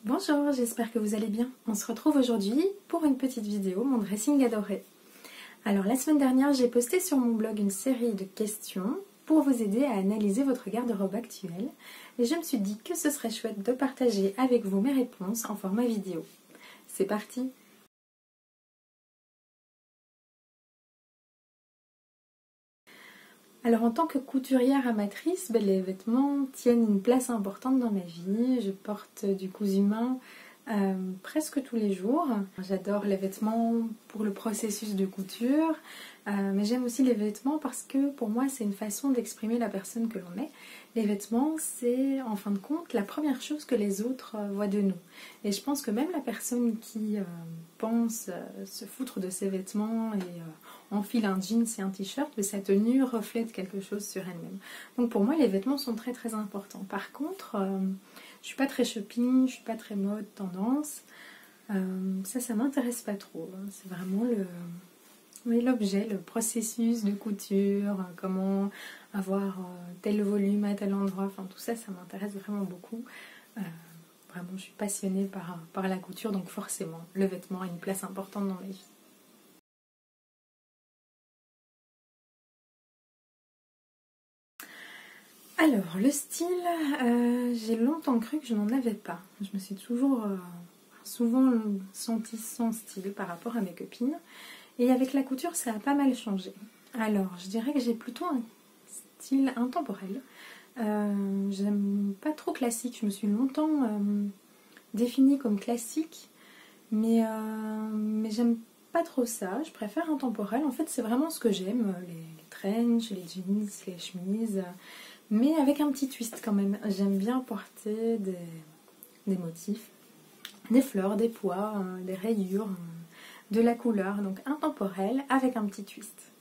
Bonjour, j'espère que vous allez bien. On se retrouve aujourd'hui pour une petite vidéo, mon dressing adoré. Alors la semaine dernière, j'ai posté sur mon blog une série de questions pour vous aider à analyser votre garde-robe actuelle. Et je me suis dit que ce serait chouette de partager avec vous mes réponses en format vidéo. C'est parti! Alors en tant que couturière amatrice, les vêtements tiennent une place importante dans ma vie. Je porte du cousu main presque tous les jours. J'adore les vêtements pour le processus de couture, mais j'aime aussi les vêtements parce que pour moi c'est une façon d'exprimer la personne que l'on est. Les vêtements, c'est en fin de compte la première chose que les autres voient de nous. Et je pense que même la personne qui pense se foutre de ses vêtements et enfile un jeans et un t-shirt, sa tenue reflète quelque chose sur elle-même. Donc pour moi les vêtements sont très très importants. Par contre, je suis pas très shopping, je suis pas très mode, tendance. Ça m'intéresse pas trop. C'est vraiment l'objet, le processus de couture, comment avoir tel volume à tel endroit, enfin tout ça, ça m'intéresse vraiment beaucoup. Vraiment, je suis passionnée par la couture, donc forcément, le vêtement a une place importante dans ma vie. Alors, le style, j'ai longtemps cru que je n'en avais pas. Je me suis toujours souvent sentie sans style par rapport à mes copines. Et avec la couture, ça a pas mal changé. Alors, je dirais que j'ai plutôt un style intemporel. J'aime pas trop classique. Je me suis longtemps définie comme classique, mais j'aime pas trop ça. Je préfère intemporel. En fait, c'est vraiment ce que j'aime. Les trench, les jeans, les chemises, mais avec un petit twist quand même. J'aime bien porter des motifs, des fleurs, des pois, des rayures, de la couleur, donc intemporel avec un petit twist.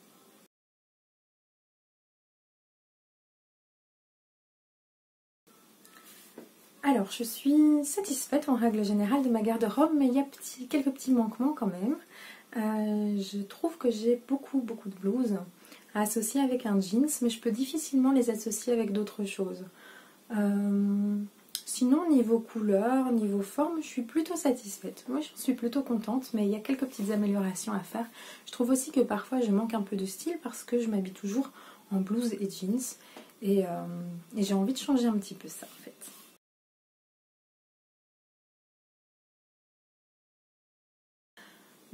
Alors, je suis satisfaite en règle générale de ma garde-robe, mais il y a quelques petits manquements quand même. Je trouve que j'ai beaucoup de blouses à associer avec un jeans, mais je peux difficilement les associer avec d'autres choses. Sinon, niveau couleur, niveau forme, je suis plutôt satisfaite. Moi, je suis plutôt contente, mais il y a quelques petites améliorations à faire. Je trouve aussi que parfois, je manque un peu de style parce que je m'habille toujours en blouse et jeans. Et j'ai envie de changer un petit peu ça, en fait.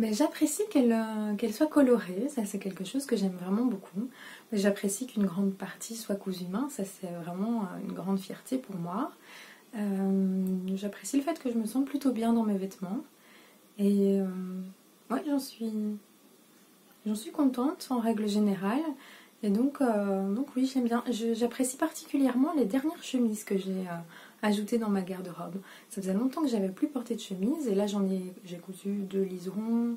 Mais j'apprécie qu'elle soit colorée, ça c'est quelque chose que j'aime vraiment beaucoup. J'apprécie qu'une grande partie soit cousue main, ça c'est vraiment une grande fierté pour moi. J'apprécie le fait que je me sens plutôt bien dans mes vêtements. Et ouais, j'en suis contente en règle générale. Et donc oui, j'aime bien. J'apprécie particulièrement les dernières chemises que j'ai ajoutées dans ma garde-robe. Ça faisait longtemps que j'avais plus porté de chemise et là j'ai cousu 2 liserons,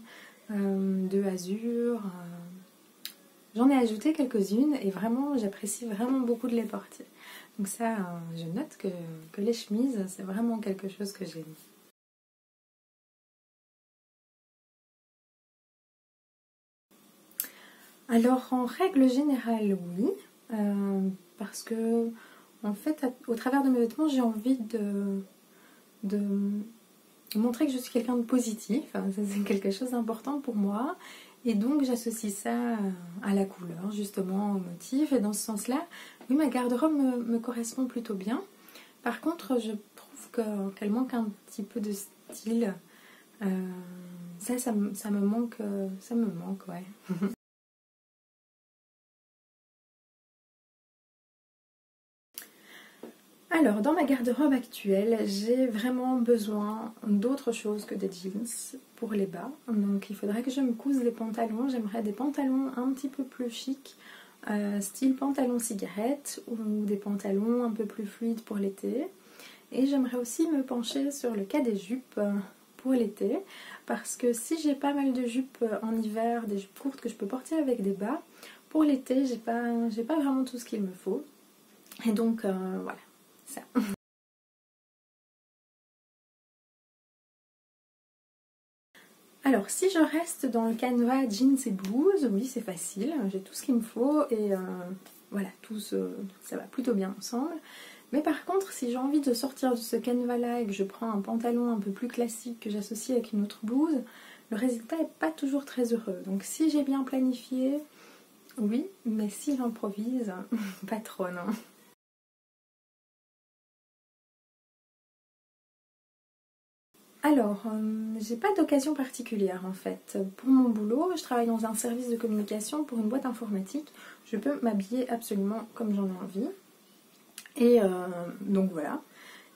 2 azur. J'en ai ajouté quelques-unes et vraiment j'apprécie vraiment beaucoup de les porter. Donc ça, je note que les chemises, c'est vraiment quelque chose que j'aime. Alors en règle générale, oui, parce que en fait, au travers de mes vêtements, j'ai envie de montrer que je suis quelqu'un de positif. Ça, c'est quelque chose d'important pour moi. Et donc, j'associe ça à la couleur, justement, au motif. Et dans ce sens-là, oui, ma garde-robe me correspond plutôt bien. Par contre, je trouve qu'elle manque un petit peu de style. Ça me manque, ouais. Alors, dans ma garde-robe actuelle, j'ai vraiment besoin d'autre chose que des jeans pour les bas. Donc, il faudrait que je me couse les pantalons. J'aimerais des pantalons un petit peu plus chic, style pantalon cigarette, ou des pantalons un peu plus fluides pour l'été. Et j'aimerais aussi me pencher sur le cas des jupes pour l'été, parce que si j'ai pas mal de jupes en hiver, des jupes courtes que je peux porter avec des bas, pour l'été, j'ai pas vraiment tout ce qu'il me faut. Et donc, voilà. Ça. Alors, si je reste dans le canevas jeans et blouse, oui, c'est facile, j'ai tout ce qu'il me faut et voilà, ça va plutôt bien ensemble. Mais par contre, si j'ai envie de sortir de ce canevas-là et que je prends un pantalon un peu plus classique que j'associe avec une autre blouse, le résultat n'est pas toujours très heureux. Donc si j'ai bien planifié, oui, mais si j'improvise, pas trop, non. Alors, j'ai pas d'occasion particulière en fait. Pour mon boulot, je travaille dans un service de communication pour une boîte informatique. Je peux m'habiller absolument comme j'en ai envie. Et donc voilà.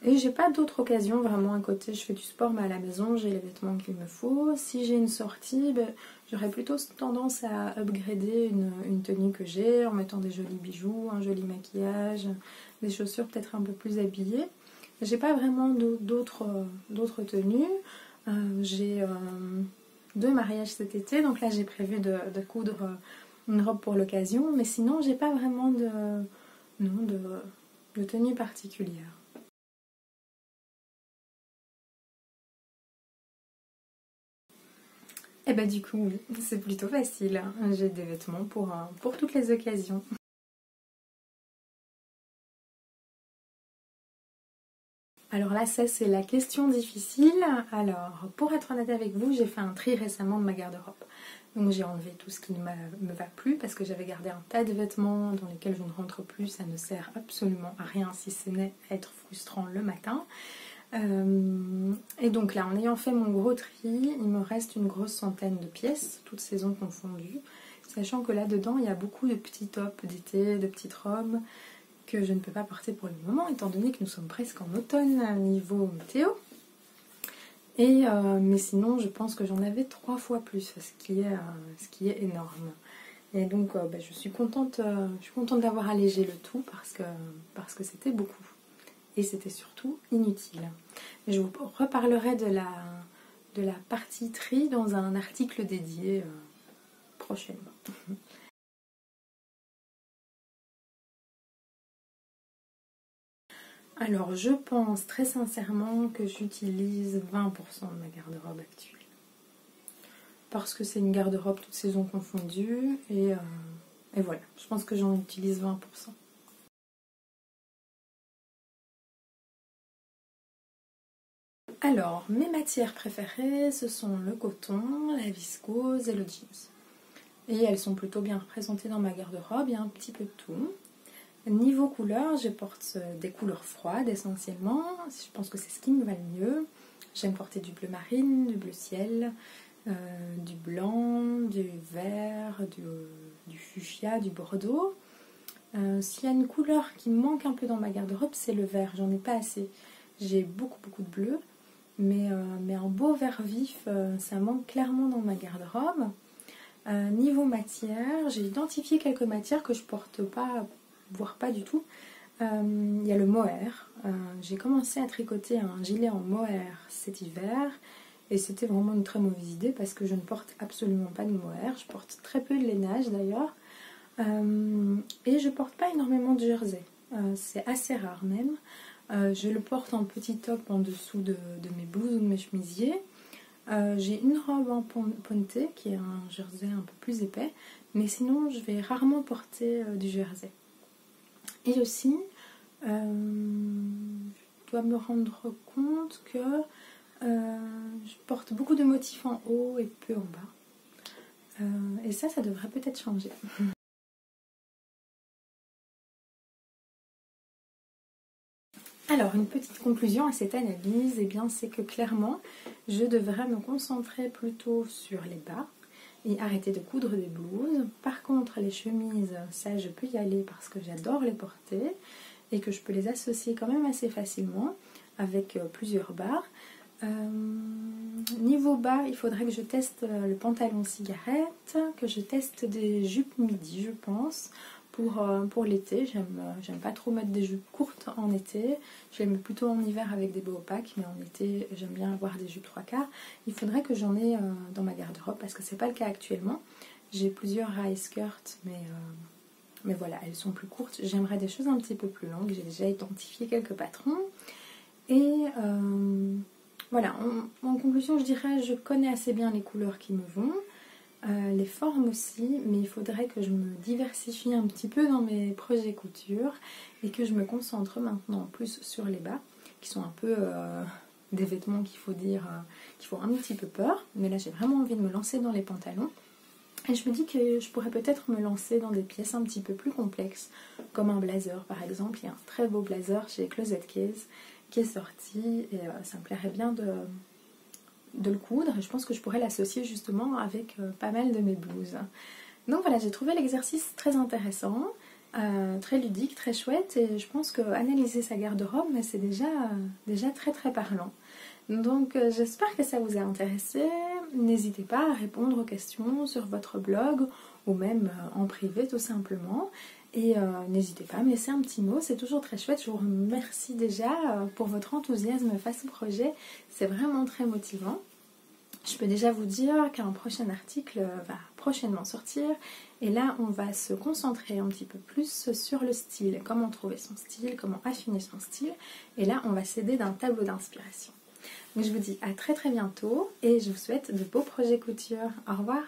Et j'ai pas d'autre occasion vraiment à côté. Je fais du sport mais à la maison, j'ai les vêtements qu'il me faut. Si j'ai une sortie, ben, j'aurais plutôt tendance à upgrader une tenue que j'ai en mettant des jolis bijoux, un joli maquillage, des chaussures peut-être un peu plus habillées. J'ai pas vraiment d'autres tenues. J'ai 2 mariages cet été, donc là j'ai prévu de coudre une robe pour l'occasion, mais sinon j'ai pas vraiment de tenue particulière. Et bah du coup oui, c'est plutôt facile. J'ai des vêtements pour toutes les occasions. Alors là, ça c'est la question difficile. Alors, pour être honnête avec vous, j'ai fait un tri récemment de ma garde-robe. Donc j'ai enlevé tout ce qui ne me va plus parce que j'avais gardé un tas de vêtements dans lesquels je ne rentre plus. Ça ne sert absolument à rien si ce n'est à être frustrant le matin. Et donc là, en ayant fait mon gros tri, il me reste une grosse centaine de pièces, toutes saisons confondues. Sachant que là-dedans, il y a beaucoup de petits tops d'été, de petites robes que je ne peux pas porter pour le moment, étant donné que nous sommes presque en automne niveau météo. Mais sinon, je pense que j'en avais 3 fois plus, ce qui est énorme. Et donc, je suis contente d'avoir allégé le tout parce que c'était beaucoup. Et c'était surtout inutile. Je vous reparlerai de la partie tri dans un article dédié prochainement. Alors, je pense très sincèrement que j'utilise 20% de ma garde-robe actuelle. Parce que c'est une garde-robe toutes saisons confondues. Et voilà, je pense que j'en utilise 20%. Alors, mes matières préférées, ce sont le coton, la viscose et le jeans. Et elles sont plutôt bien représentées dans ma garde-robe, il y a un petit peu de tout. Niveau couleur, je porte des couleurs froides essentiellement, je pense que c'est ce qui me va le mieux. J'aime porter du bleu marine, du bleu ciel, du blanc, du vert, du fuchsia, du bordeaux. S'il y a une couleur qui me manque un peu dans ma garde-robe, c'est le vert, j'en ai pas assez. J'ai beaucoup de bleu, mais un beau vert vif, ça manque clairement dans ma garde-robe. Niveau matière, j'ai identifié quelques matières que je porte pas, voire pas du tout. Il y a le mohair. J'ai commencé à tricoter un gilet en mohair cet hiver et c'était vraiment une très mauvaise idée parce que je ne porte absolument pas de mohair. Je porte très peu de lainage d'ailleurs et je porte pas énormément de jersey. C'est assez rare même. Je le porte en petit top en dessous de mes blouses ou de mes chemisiers. J'ai une robe en ponté qui est un jersey un peu plus épais, mais sinon je vais rarement porter du jersey. Et aussi, je dois me rendre compte que je porte beaucoup de motifs en haut et peu en bas. Et ça devrait peut-être changer. Alors, une petite conclusion à cette analyse, eh bien, c'est que clairement, je devrais me concentrer plutôt sur les bas et arrêter de coudre des blouses. Par contre, les chemises, ça, je peux y aller parce que j'adore les porter et que je peux les associer quand même assez facilement avec plusieurs bas. Niveau bas, il faudrait que je teste le pantalon cigarette, que je teste des jupes midi, je pense. Pour l'été, j'aime pas trop mettre des jupes courtes en été, je les mets plutôt en hiver avec des bas opaques, mais en été j'aime bien avoir des jupes 3/4. Il faudrait que j'en ai dans ma garde-robe parce que c'est pas le cas actuellement. J'ai plusieurs high skirts, mais voilà, elles sont plus courtes. J'aimerais des choses un petit peu plus longues, j'ai déjà identifié quelques patrons. Et voilà, en conclusion, je dirais je connais assez bien les couleurs qui me vont. les formes aussi, mais il faudrait que je me diversifie un petit peu dans mes projets couture et que je me concentre maintenant plus sur les bas, qui sont un peu des vêtements qu'il faut dire, qui font un petit peu peur, mais là j'ai vraiment envie de me lancer dans les pantalons. Et je me dis que je pourrais peut-être me lancer dans des pièces un petit peu plus complexes, comme un blazer par exemple. Il y a un très beau blazer chez Closet Case qui est sorti et ça me plairait bien de le coudre. Et je pense que je pourrais l'associer justement avec pas mal de mes blouses. Donc voilà, j'ai trouvé l'exercice très intéressant, très ludique, très chouette, et je pense qu'analyser sa garde-robe, c'est déjà très très parlant. Donc j'espère que ça vous a intéressé. N'hésitez pas à répondre aux questions sur votre blog ou même en privé tout simplement. Et n'hésitez pas à me laisser un petit mot, c'est toujours très chouette. Je vous remercie déjà pour votre enthousiasme face au projet, c'est vraiment très motivant. Je peux déjà vous dire qu'un prochain article va prochainement sortir et là on va se concentrer un petit peu plus sur le style, comment trouver son style, comment affiner son style, et là on va s'aider d'un tableau d'inspiration. Donc je vous dis à très très bientôt et je vous souhaite de beaux projets couture. Au revoir.